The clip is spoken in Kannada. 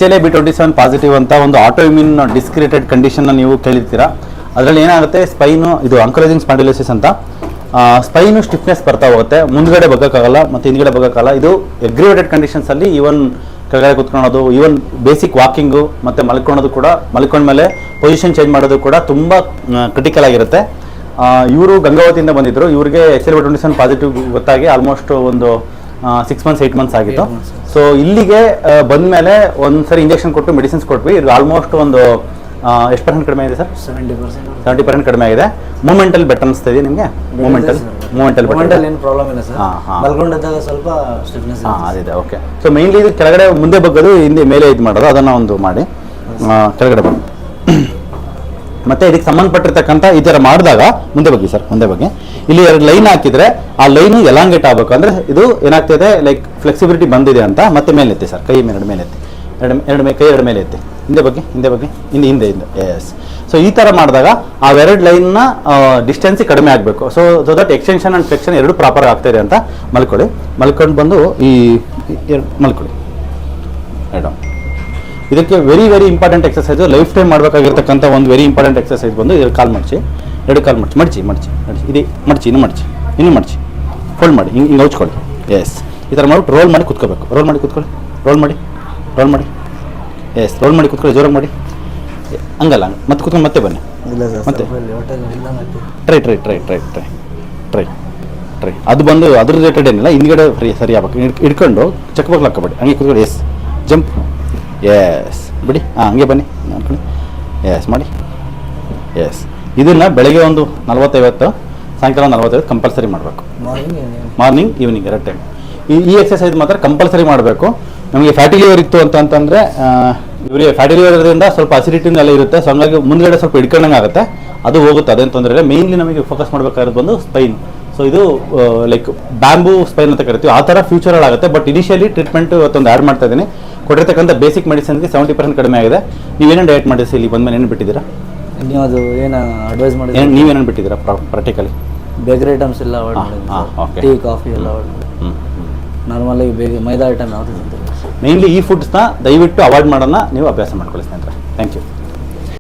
B27 ಪಾಸಿಟಿವ್ ಅಂತ ಒಂದು ಆಟೋಇಮ್ಯೂನ್ ಡಿಸ್ಕ್ರಿಟೆಡ್ ಕಂಡೀಷನ್ ನೀವು ಕೇಳಿರ್ತೀರಾ. ಅದರಲ್ಲಿ ಏನಾಗುತ್ತೆ, ಸ್ಪೈನು ಇದು ಆಂಕಲೈಸಿಂಗ್ ಸ್ಪಾಂಡಿಲೋಸಿಸ್ ಅಂತ, ಸ್ಪೈನು ಸ್ಟಿಫ್ನೆಸ್ ಬರ್ತಾ ಹೋಗುತ್ತೆ, ಮುಂದ್ಗಡೆ ಬಗ್ಗಕ್ಕಾಗಲ್ಲ ಮತ್ತು ಹಿಂದ್ಗಡೆ ಬಗ್ಗಕ್ಕಾಗಲ್ಲ. ಇದು ಎಗ್ರಿವೇಟೆಡ್ ಕಂಡೀಷನ್ಸಲ್ಲಿ ಈವನ್ ಕೆಳಗಡೆ ಕುತ್ಕೊಳ್ಳೋದು, ಈವನ್ ಬೇಸಿಕ್ ವಾಕಿಂಗು ಮತ್ತು ಮಲ್ಕೊಳ್ಳೋದು ಕೂಡ, ಮಲ್ಕೊಂಡ್ಮೇಲೆ ಪೊಸಿಷನ್ ಚೇಂಜ್ ಮಾಡೋದು ಕೂಡ ತುಂಬ ಕ್ರಿಟಿಕಲ್ ಆಗಿರುತ್ತೆ. ಇವರು ಗಂಗಾವತಿಯಿಂದ ಬಂದಿದ್ದರು. ಇವರಿಗೆ B27 ಪಾಸಿಟಿವ್ ಗೊತ್ತಾಗಿ ಆಲ್ಮೋಸ್ಟ್ ಒಂದು 6 months 8 months ಆಗಿತ್ತು. ಸೊ ಇಲ್ಲಿಗೆ ಬಂದಮೇಲೆ ಒಂದ್ಸರಿ ಇಂಜೆಕ್ಷನ್ ಕೊಟ್ಟು ಮೆಡಿಸಿನ್ಸ್ ಕೊಟ್ವಿ. ಇದು ಆಲ್ಮೋಸ್ಟ್ ಒಂದು ಎಷ್ಟು % ಕಡಿಮೆ ಇದೆ ಸರ್? 70% ಕಡಿಮೆ ಆಗಿದೆ. ಮೂಮೆಂಟಲ್ಲಿ ಬೆಟರ್ ಅನಿಸ್ತಾ ಇದೆ ನಿಮಗೆ? ಮೂಮೆಂಟಲ್ಲಿ ಏನು ಪ್ರಾಬ್ಲಮ್ ಇಲ್ಲ ಸರ್. ಮಲ್ಕೊಂಡಿದ್ದಾಗ ಸ್ವಲ್ಪ ಸ್ಟಿಫ್ನೆಸ್ ಅದಿದೆ. ಓಕೆ. ಸೊ ಮೇನ್ಲಿ ಇದು ಕೆಳಗಡೆ ಮುಂದೆ ಬಗ್ಗೋದು, ಹಿಂದೆ ಮೇಲೆ ಇದು ಮಾಡೋದು, ಅದನ್ನು ಒಂದು ಮಾಡಿ ಕೆಳಗಡೆ ಬಂದು ಮತ್ತೆ ಇದಕ್ಕೆ ಸಂಬಂಧಪಟ್ಟಿರ್ತಕ್ಕಂಥ ಈ ಥರ ಮಾಡಿದಾಗ ಮುಂದೆ ಬಗ್ಗೆ ಸರ್, ಮುಂದೆ ಬಗ್ಗೆ ಇಲ್ಲಿ 2 ಲೈನ್ ಹಾಕಿದ್ರೆ ಆ ಲೈನು ಎಲಾಂಗೇಟ್ ಆಗಬೇಕು. ಅಂದರೆ ಇದು ಏನಾಗ್ತಿದೆ, ಲೈಕ್ ಫ್ಲೆಕ್ಸಿಬಿಲಿಟಿ ಬಂದಿದೆ ಅಂತ. ಮತ್ತೆ ಮೇಲೆ ಎತ್ತಿ ಸರ್, ಕೈ ಮೇಲೆ ಎತ್ತಿ, ಕೈ ಎರಡು ಮೇಲೆ ಎತ್ತಿ, ಹಿಂದೆ ಬಗ್ಗೆ ಹಿಂದೆ ಎಸ್. ಸೊ ಈ ಥರ ಮಾಡಿದಾಗ ಆ 2 ಲೈನ್ನ ಡಿಸ್ಟೆನ್ಸ್ ಕಡಿಮೆ ಆಗಬೇಕು. So that extension and flexion ಎರಡು ಪ್ರಾಪರ್ ಆಗ್ತಾಯಿದೆ ಅಂತ ಮಲ್ಕೊಂಡು ಬಂದು ಈ ಮಲ್ಕೊಳ್ಳಿ. ಇದಕ್ಕೆ very important exercise, life time ಮಾಡಬೇಕಾಗಿರ್ತಕ್ಕಂಥ ಒಂದು ವೆರಿ ಇಂಪಾರ್ಟೆಂಟ್ ಎಕ್ಸಸೈಸ್ ಬಂದು ಇದು ಕಾಲು ಮಡಚಿ, 2 ಕಾಲು ಮಡಚಿ ಇದು ಇನ್ನೂ ಮಡಚಿ ಫೋಲ್ಡ್ ಮಾಡಿ, ಹಿಂಗೆ ಹಚ್ಕೊಳ್ಳಿ. ಎಸ್, ಈ ಥರ ಮಾಡ್ಬಿಟ್ಟು ರೋಲ್ ಮಾಡಿ ಕುತ್ಕೋಬೇಕು. ರೋಲ್ ಮಾಡಿ ಎಸ್, ರೋಲ್ ಮಾಡಿ ಕುತ್ಕೊಳ್ಳಿ, ಜೋರಾಗಿ ಮಾಡಿ, ಹಂಗಲ್ಲ ಮತ್ತೆ ಕುತ್ಕೊಂಡು ಮತ್ತೆ ಬನ್ನಿ, ಮತ್ತೆ ಟ್ರೈ ಅದು ಬಂದು ಅದ್ರ ರಿಲೇಟೆಡ್ ಏನಿಲ್ಲ, ಹಿಂದ್ಗಡೆ ಸರಿ ಆಗ್ಬೇಕು. ಹಿಡ್ಕೊಂಡು ಚಕ್ಬಕ್ಲು ಹಾಕೋಬೇಡಿ, ಹಂಗೆ ಕುತ್ಕೊಳ್ಳಿ. ಎಸ್, ಜಂಪ್, ಎಸ್, ಬಿಡಿ, ಹಂಗೆ ಬನ್ನಿ, ಮಾಡ್ಕೊಳ್ಳಿ. ಎಸ್ ಮಾಡಿ, ಎಸ್. ಇದನ್ನು ಬೆಳಗ್ಗೆ ಒಂದು 40-50, ಸಾಯಂಕಾಲ 40-50 ಕಂಪಲ್ಸರಿ ಮಾಡಬೇಕು. Morning evening 2 time. ಈ ಎಕ್ಸಸೈಸ್ ಮಾತ್ರ ಕಂಪಲ್ಸರಿ ಮಾಡಬೇಕು. ನಮಗೆ ಫ್ಯಾಟಿ ಲಿವರ್ ಇತ್ತು ಅಂತಂದರೆ ಇವರಿಗೆ ಫ್ಯಾಟಿ ಲಿವರ್ ಇರೋದ್ರಿಂದ ಸ್ವಲ್ಪ ಅಸಿಡಿಟಿನ ಎಲ್ಲ ಇರುತ್ತೆ. ಸೊ ಹಂಗಾಗಿ ಮುಂದ್ಗಡೆ ಸ್ವಲ್ಪ ಹಿಡ್ಕೊಂಡಂಗೆ ಆಗುತ್ತೆ, ಅದು ಹೋಗುತ್ತೆ, ಅದೇನು ತೊಂದರೆ ಇಲ್ಲ. ಮೇನ್ಲಿ ನಮಗೆ ಫೋಕಸ್ ಮಾಡಬೇಕಾಗಿರೋದು ಬಂದು ಸ್ಪೈನ್. ಸೊ ಇದು ಲೈಕ್ ಬ್ಯಾಂಬೂ ಸ್ಪೈನ್ ಅಂತ ಕರಿತೀವಿ, ಆ ಥರ ಫ್ಯೂಚರಲ್ಲಿ ಆಗುತ್ತೆ. ಬಟ್ ಇನಿಷಿಯಲಿ ಟ್ರೀಟ್ಮೆಂಟ್ ಇವತ್ತೊಂದು ಆ್ಯಡ್ ಮಾಡ್ತಾ ಇದ್ದೀನಿ. ಕೊಟ್ಟಿರ್ತಕ್ಕಂಥ ಬೇಸಿಕ್ ಮೆಡಿಸಿನ್ಗೆ 70% ಕಡಿಮೆ ಆಗಿದೆ. ನೀವೇನೇನು ಡಯಟ್ ಮಾಡಿಸಿ ಇಲ್ಲಿ ಬಂದಮೇಲೆ ಏನು ಬಿಟ್ಟಿದ್ದೀರಾ? ನೀವು ಅದು ಏನು ಅಡ್ವೈಸ್ ಮಾಡಿ ನೀವೇನೇನು ಬಿಟ್ಟಿದ್ದೀರಾ ಪ್ರಾಕ್ಟಿಕಲಿ? ಬೇಕರಿ ಐಟಮ್ಸ್ ಎಲ್ಲ ಅವಾಯ್ಡ್ ಮಾಡಿದ್ವಿ, ಟೀ ಕಾಫಿ ಎಲ್ಲ ಅವಾಯ್ಡ್ ಮಾಡಿ, ನಾರ್ಮಲಾಗಿ ಮೈದಾ ಐಟಮ್ ಯಾವುದು. ಮೇನ್ಲಿ ಈ ಫುಡ್ಸ್ನ ದಯವಿಟ್ಟು ಅವಾಯ್ಡ್ ಮಾಡೋಣ ನೀವು ಅಭ್ಯಾಸ ಮಾಡ್ಕೊಳ್ಳಿ ಸ್ನೇಹಿತರೆ. Thank you.